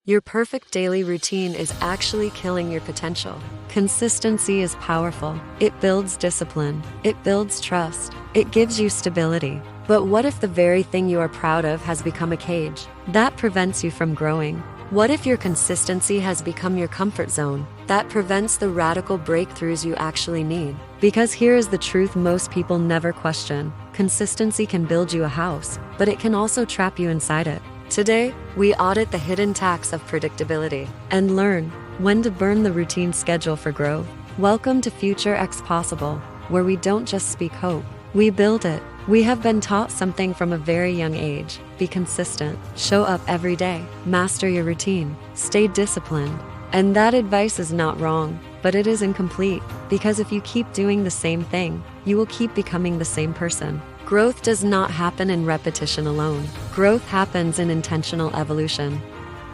Your perfect daily routine is actually killing your potential. Consistency is powerful. It builds discipline. It builds trust. It gives you stability. But what if the very thing you are proud of has become a cage? That prevents you from growing. What if your consistency has become your comfort zone? That prevents the radical breakthroughs you actually need. Because here is the truth most people never question. Consistency can build you a house, but it can also trap you inside it. Today, we audit the hidden tax of predictability and learn when to burn the routine schedule for growth. Welcome to FutureXPossible, where we don't just speak hope, we build it. We have been taught something from a very young age. Be consistent, show up every day, master your routine, stay disciplined. And that advice is not wrong, but it is incomplete, because if you keep doing the same thing, you will keep becoming the same person. Growth does not happen in repetition alone. Growth happens in intentional evolution.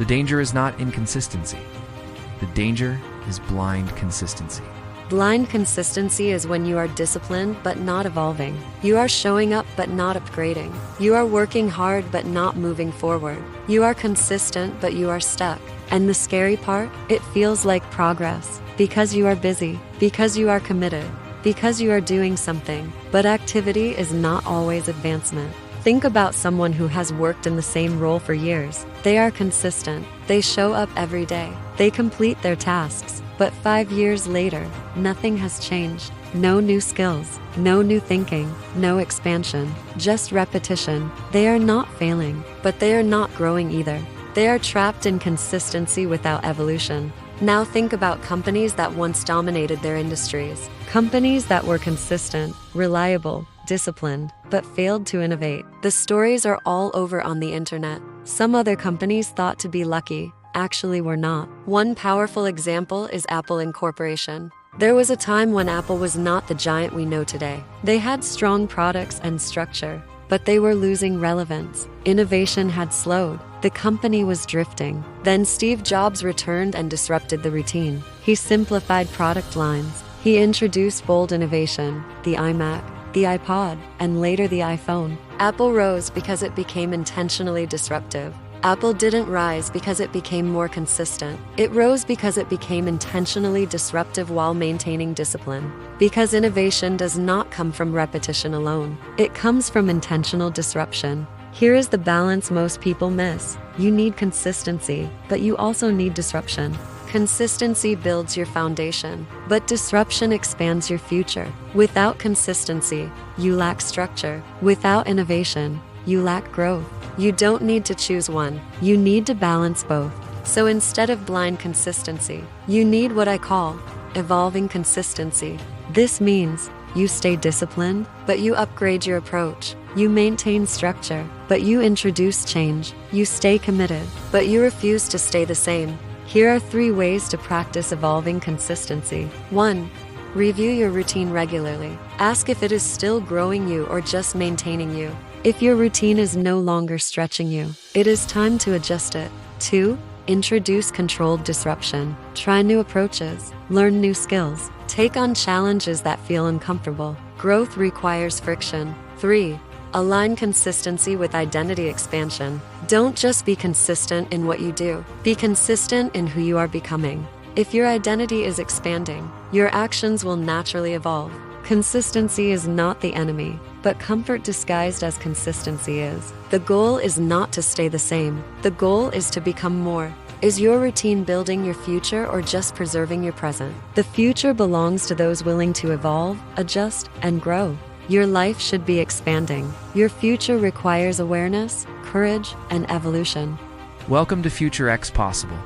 The danger is not inconsistency. The danger is blind consistency. Blind consistency is when you are disciplined but not evolving. You are showing up but not upgrading. You are working hard but not moving forward. You are consistent but you are stuck. And the scary part? It feels like progress. Because you are busy. Because you are committed. Because you are doing something. But activity is not always advancement. Think about someone who has worked in the same role for years. They are consistent. They show up every day. They complete their tasks. But 5 years later, nothing has changed. No new skills, no new thinking, no expansion, just repetition. They are not failing, but they are not growing either. They are trapped in consistency without evolution. Now think about companies that once dominated their industries. Companies that were consistent, reliable, disciplined, but failed to innovate. The stories are all over on the internet. Some other companies thought to be lucky, actually were not. One powerful example is Apple Incorporation. There was a time when Apple was not the giant we know today. They had strong products and structure, but they were losing relevance. Innovation had slowed. The company was drifting. Then Steve Jobs returned and disrupted the routine. He simplified product lines. He introduced bold innovation, the iMac, the iPod, and later the iPhone. Apple rose because it became intentionally disruptive. Apple didn't rise because it became more consistent. It rose because it became intentionally disruptive while maintaining discipline. Because innovation does not come from repetition alone. It comes from intentional disruption. Here is the balance most people miss. You need consistency, but you also need disruption. Consistency builds your foundation, but disruption expands your future. Without consistency, you lack structure. Without innovation, you lack growth. You don't need to choose one. You need to balance both. So instead of blind consistency, you need what I call evolving consistency. This means you stay disciplined, but you upgrade your approach. You maintain structure, but you introduce change. You stay committed, but you refuse to stay the same. Here are 3 ways to practice evolving consistency. 1. Review your routine regularly. Ask if it is still growing you or just maintaining you. If your routine is no longer stretching you, it is time to adjust it. 2. Introduce controlled disruption. Try new approaches. Learn new skills. Take on challenges that feel uncomfortable. Growth requires friction. 3. Align consistency with identity expansion. Don't just be consistent in what you do. Be consistent in who you are becoming. If your identity is expanding, your actions will naturally evolve. Consistency is not the enemy, but comfort disguised as consistency is. The goal is not to stay the same. The goal is to become more. Is your routine building your future or just preserving your present? The future belongs to those willing to evolve, adjust, and grow. Your life should be expanding. Your future requires awareness, courage, and evolution. Welcome to FutureXPossible.